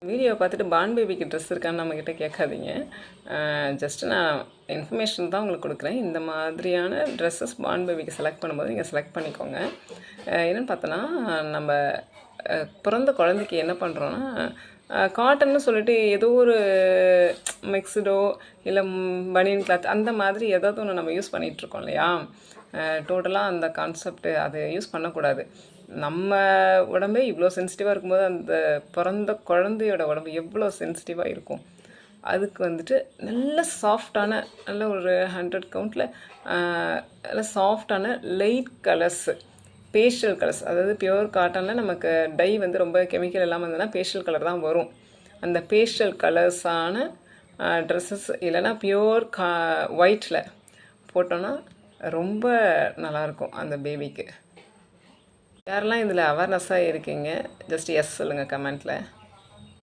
Video பார்த்துட்டு பான் பேபிக்கு dress இருக்கான்னு நம்மக்கிட்ட கேட்காதீங்க. ஜஸ்ட்டு நான் இன்ஃபர்மேஷன் தான் உங்களுக்கு கொடுக்குறேன். இந்த மாதிரியான ட்ரெஸ்ஸஸ் பான் பேபிக்கு செலக்ட் பண்ணும்போது நீங்கள் செலக்ட் பண்ணிக்கோங்க. என்னென்னு பார்த்தோன்னா, நம்ம பிறந்த குழந்தைக்கு என்ன பண்ணுறோன்னா, காட்டன்னு சொல்லிட்டு ஏதோ ஒரு மிக்ஸ்டோ இல்லை பனியன் கிளாத் அந்த மாதிரி ஏதாவது ஒன்று நம்ம யூஸ் பண்ணிகிட்ருக்கோம் இல்லையா? டோட்டலாக அந்த கான்செப்ட் அது யூஸ் பண்ணக்கூடாது. நம்ம உடம்பே இவ்வளோ சென்சிட்டிவாக இருக்கும்போது அந்த பிறந்த குழந்தையோட உடம்பு எவ்வளோ சென்சிட்டிவாக இருக்கும். அதுக்கு வந்துட்டு நல்ல சாஃப்டான நல்ல ஒரு 100 கவுண்டில் நல்ல சாஃப்டான லைட் கலர்ஸு, பேஸ்டல் கலர்ஸ், அதாவது பியூர் காட்டனில் நமக்கு டை வந்து ரொம்ப கெமிக்கல் இல்லாமல் இருந்ததுன்னா பேஸ்டல் கலர் தான் வரும். அந்த பேஸ்டல் கலர்ஸான ட்ரெஸ்ஸஸ் இல்லைன்னா பியூர் ஒயிட்டில் போட்டோன்னா ரொம்ப நல்லாயிருக்கும் அந்த பேபிக்கு. யாரெல்லாம் இதில் அவேர்னஸாக இருக்கீங்க, ஜஸ்ட் எஸ் சொல்லுங்கள் கமெண்ட்டில்.